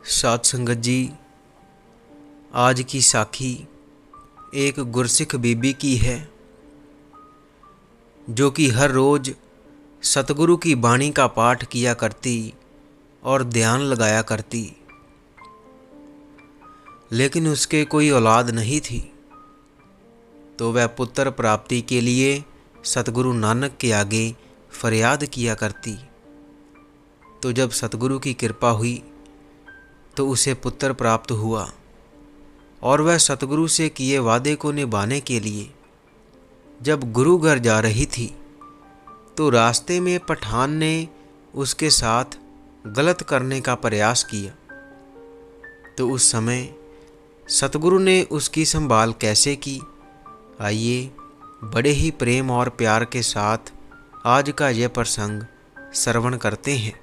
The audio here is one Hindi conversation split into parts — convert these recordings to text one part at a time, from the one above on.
साध संगत जी, आज की साखी एक गुरसिख बीबी की है जो कि हर रोज़ सतगुरु की बाणी का पाठ किया करती और ध्यान लगाया करती, लेकिन उसके कोई औलाद नहीं थी। तो वह पुत्र प्राप्ति के लिए सतगुरु नानक के आगे फरियाद किया करती। तो जब सतगुरु की कृपा हुई तो उसे पुत्र प्राप्त हुआ और वह सतगुरु से किए वादे को निभाने के लिए जब गुरु घर जा रही थी तो रास्ते में पठान ने उसके साथ गलत करने का प्रयास किया। तो उस समय सतगुरु ने उसकी संभाल कैसे की, आइए बड़े ही प्रेम और प्यार के साथ आज का यह प्रसंग श्रवण करते हैं।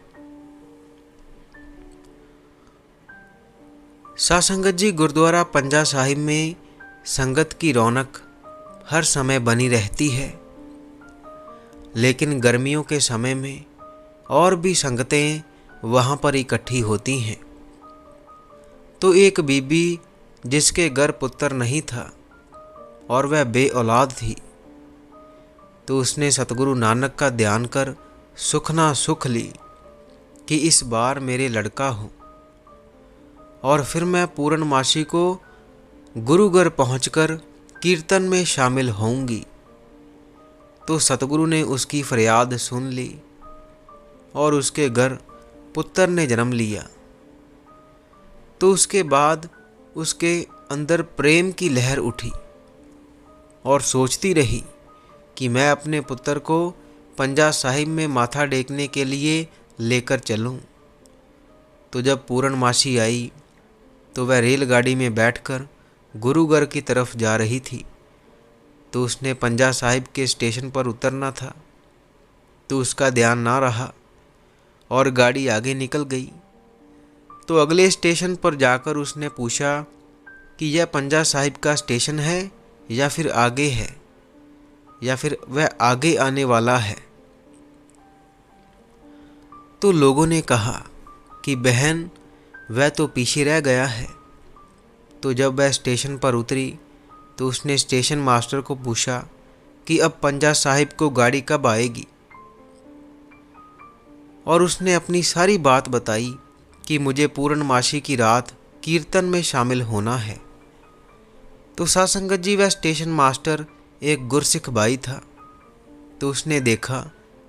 साध संगत जी, गुरुद्वारा पंजा साहिब में संगत की रौनक हर समय बनी रहती है, लेकिन गर्मियों के समय में और भी संगतें वहाँ पर इकट्ठी होती हैं। तो एक बीबी जिसके घर पुत्र नहीं था और वह बे औलाद थी, तो उसने सतगुरु नानक का ध्यान कर सुख ना सुख ली कि इस बार मेरे लड़का हो और फिर मैं पूर्णमासी को गुरु घर पहुँचकर कीर्तन में शामिल होऊंगी। तो सतगुरु ने उसकी फरियाद सुन ली और उसके घर पुत्र ने जन्म लिया। तो उसके बाद उसके अंदर प्रेम की लहर उठी और सोचती रही कि मैं अपने पुत्र को पंजा साहिब में माथा टेकने के लिए लेकर चलूं। तो जब पूर्णमासी आई तो वह रेलगाड़ी में बैठकर गुरुघर की तरफ जा रही थी। तो उसने पंजा साहिब के स्टेशन पर उतरना था, तो उसका ध्यान ना रहा और गाड़ी आगे निकल गई। तो अगले स्टेशन पर जाकर उसने पूछा कि यह पंजा साहिब का स्टेशन है या फिर आगे है, या फिर वह आगे आने वाला है। तो लोगों ने कहा कि बहन, वह तो पीछे रह गया है। तो जब वह स्टेशन पर उतरी तो उसने स्टेशन मास्टर को पूछा कि अब पंजा साहिब को गाड़ी कब आएगी, और उसने अपनी सारी बात बताई कि मुझे पूर्णमासी की रात कीर्तन में शामिल होना है। तो साध संगत जी, वह स्टेशन मास्टर एक गुरसिख भाई था। तो उसने देखा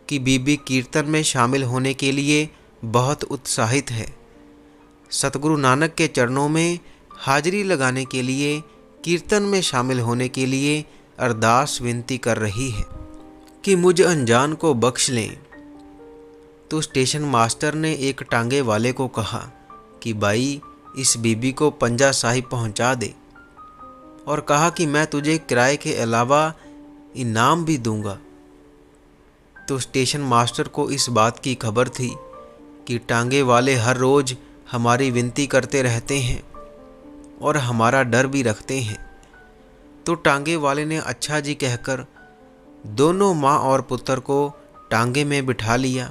कि बीबी कीर्तन में शामिल होने के लिए बहुत उत्साहित है, सतगुरु नानक के चरणों में हाजिरी लगाने के लिए, कीर्तन में शामिल होने के लिए अरदास विनती कर रही है कि मुझ अनजान को बख्श लें। तो स्टेशन मास्टर ने एक टांगे वाले को कहा कि भाई, इस बीबी को पंजा साहिब पहुंचा दे, और कहा कि मैं तुझे किराए के अलावा इनाम भी दूंगा। तो स्टेशन मास्टर को इस बात की खबर थी कि टांगे वाले हर रोज़ हमारी विनती करते रहते हैं और हमारा डर भी रखते हैं। तो टांगे वाले ने अच्छा जी कहकर दोनों माँ और पुत्र को टांगे में बिठा लिया।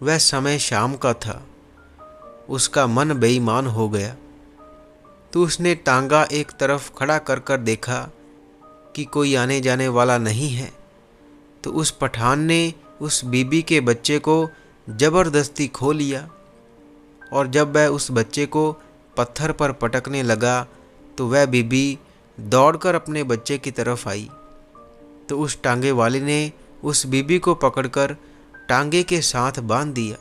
वह समय शाम का था, उसका मन बेईमान हो गया। तो उसने टांगा एक तरफ खड़ा कर कर देखा कि कोई आने जाने वाला नहीं है। तो उस पठान ने उस बीबी के बच्चे को ज़बरदस्ती खो लिया, और जब वह उस बच्चे को पत्थर पर पटकने लगा तो वह बीबी दौड़कर अपने बच्चे की तरफ आई। तो उस टांगे वाले ने उस बीबी को पकड़कर टांगे के साथ बांध दिया।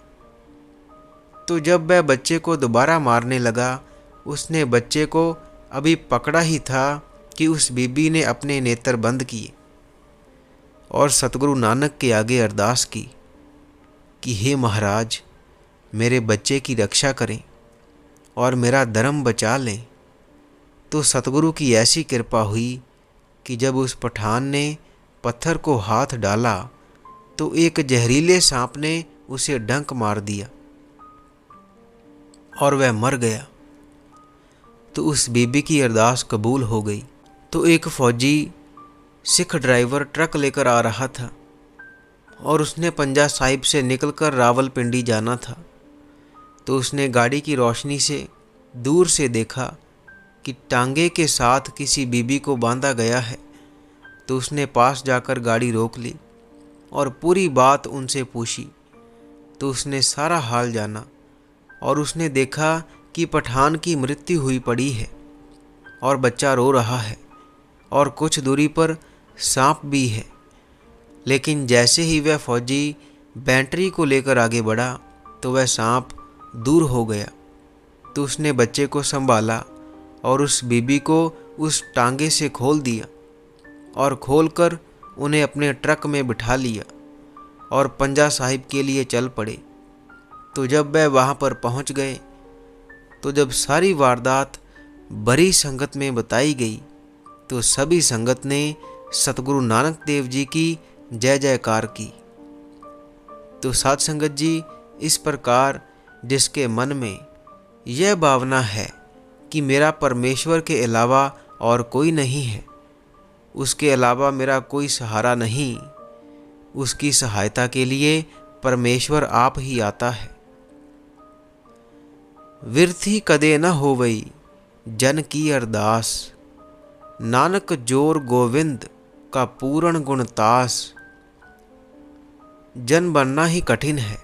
तो जब वह बच्चे को दोबारा मारने लगा, उसने बच्चे को अभी पकड़ा ही था कि उस बीबी ने अपने नेत्र बंद किए और सतगुरु नानक के आगे अरदास की कि हे महाराज, मेरे बच्चे की रक्षा करें और मेरा धर्म बचा लें। तो सतगुरु की ऐसी कृपा हुई कि जब उस पठान ने पत्थर को हाथ डाला तो एक जहरीले सांप ने उसे डंक मार दिया और वह मर गया। तो उस बीबी की अरदास कबूल हो गई। तो एक फौजी सिख ड्राइवर ट्रक लेकर आ रहा था और उसने पंजा साहिब से निकलकर रावलपिंडी जाना था। तो उसने गाड़ी की रोशनी से दूर से देखा कि टांगे के साथ किसी बीबी को बांधा गया है। तो उसने पास जाकर गाड़ी रोक ली और पूरी बात उनसे पूछी। तो उसने सारा हाल जाना और उसने देखा कि पठान की मृत्यु हुई पड़ी है और बच्चा रो रहा है और कुछ दूरी पर सांप भी है। लेकिन जैसे ही वह फौजी बैटरी को लेकर आगे बढ़ा तो वह सांप दूर हो गया। तो उसने बच्चे को संभाला और उस बीबी को उस टांगे से खोल दिया और खोलकर उन्हें अपने ट्रक में बिठा लिया और पंजा साहिब के लिए चल पड़े। तो जब वह वहाँ पर पहुँच गए तो जब सारी वारदात बड़ी संगत में बताई गई तो सभी संगत ने सतगुरु नानक देव जी की जय जयकार की। तो साध संगत जी, इस प्रकार जिसके मन में यह भावना है कि मेरा परमेश्वर के अलावा और कोई नहीं है, उसके अलावा मेरा कोई सहारा नहीं, उसकी सहायता के लिए परमेश्वर आप ही आता है। विरथी कदे न होवई जन की अरदास, नानक जोर गोविंद का पूर्ण गुणतास। जन बनना ही कठिन है,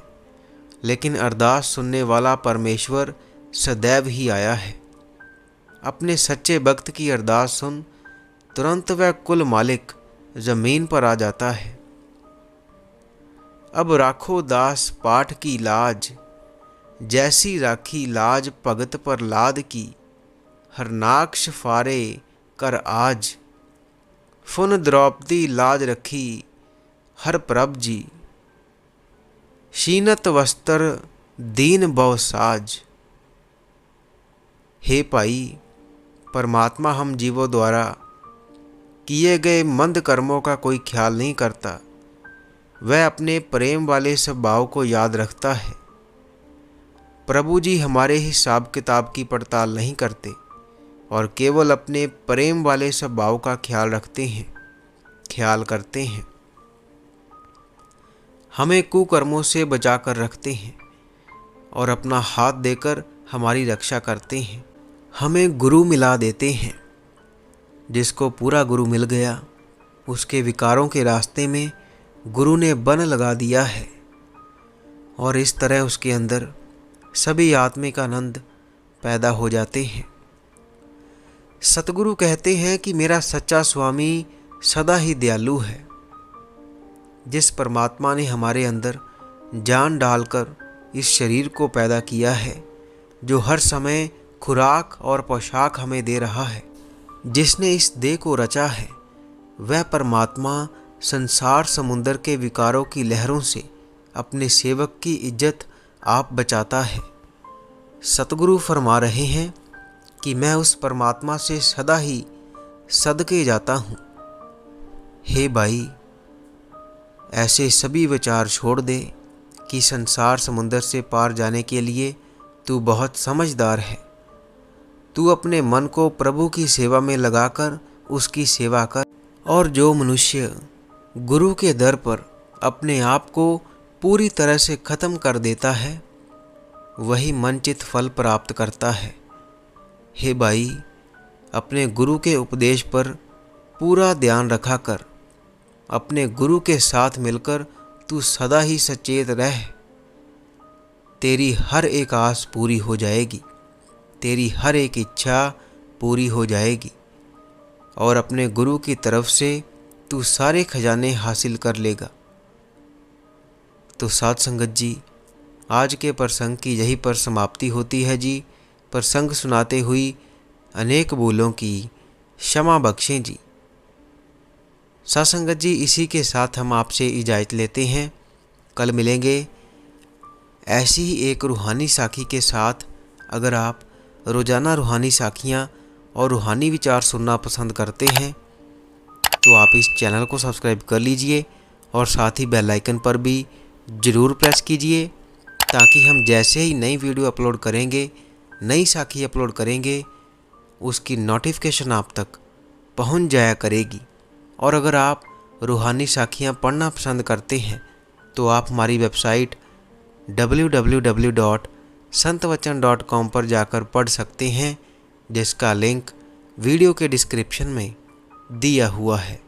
लेकिन अरदास सुनने वाला परमेश्वर सदैव ही आया है। अपने सच्चे भक्त की अरदास सुन तुरंत वह कुल मालिक जमीन पर आ जाता है। अब राखो दास पाठ की लाज, जैसी राखी लाज भगत पर लाद की। हरनाक्ष फारे कर आज, फुन द्रौपदी लाज रखी हर प्रभ जी। शीनत वस्त्र दीन बहु साज। हे भाई, परमात्मा हम जीवों द्वारा किए गए मंद कर्मों का कोई ख्याल नहीं करता। वह अपने प्रेम वाले स्वभाव को याद रखता है। प्रभु जी हमारे हिसाब किताब की पड़ताल नहीं करते और केवल अपने प्रेम वाले स्वभाव का ख्याल रखते हैं, ख्याल करते हैं। हमें कुकर्मों से बचा कर रखते हैं और अपना हाथ देकर हमारी रक्षा करते हैं। हमें गुरु मिला देते हैं। जिसको पूरा गुरु मिल गया, उसके विकारों के रास्ते में गुरु ने बन लगा दिया है और इस तरह उसके अंदर सभी आत्मिक आनंद पैदा हो जाते हैं। सतगुरु कहते हैं कि मेरा सच्चा स्वामी सदा ही दयालु है। जिस परमात्मा ने हमारे अंदर जान डालकर इस शरीर को पैदा किया है, जो हर समय खुराक और पोशाक हमें दे रहा है, जिसने इस देह को रचा है, वह परमात्मा संसार समुंदर के विकारों की लहरों से अपने सेवक की इज्जत आप बचाता है। सतगुरु फरमा रहे हैं कि मैं उस परमात्मा से सदा ही सदके जाता हूँ। हे भाई, ऐसे सभी विचार छोड़ दे कि संसार समुंदर से पार जाने के लिए तू बहुत समझदार है। तू अपने मन को प्रभु की सेवा में लगाकर उसकी सेवा कर। और जो मनुष्य गुरु के दर पर अपने आप को पूरी तरह से ख़त्म कर देता है, वही मनचित फल प्राप्त करता है। हे भाई, अपने गुरु के उपदेश पर पूरा ध्यान रखा कर। अपने गुरु के साथ मिलकर तू सदा ही सचेत रह। तेरी हर एक आस पूरी हो जाएगी, तेरी हर एक इच्छा पूरी हो जाएगी और अपने गुरु की तरफ से तू सारे खजाने हासिल कर लेगा। तो साध संगत जी, आज के प्रसंग की यही पर समाप्ति होती है जी। प्रसंग सुनाते हुई अनेक भूलों की क्षमा बख्शें जी। साध संगत जी, इसी के साथ हम आपसे इजाज़त लेते हैं। कल मिलेंगे ऐसी ही एक रूहानी साखी के साथ। अगर आप रोज़ाना रूहानी साखियाँ और रूहानी विचार सुनना पसंद करते हैं तो आप इस चैनल को सब्सक्राइब कर लीजिए और साथ ही बेल आइकन पर भी ज़रूर प्रेस कीजिए, ताकि हम जैसे ही नई वीडियो अपलोड करेंगे, नई साखी अपलोड करेंगे, उसकी नोटिफिकेशन आप तक पहुंच जाया करेगी। और अगर आप रूहानी साखियाँ पढ़ना पसंद करते हैं तो आप हमारी वेबसाइट www संतवचन.com पर जाकर पढ़ सकते हैं, जिसका लिंक वीडियो के डिस्क्रिप्शन में दिया हुआ है।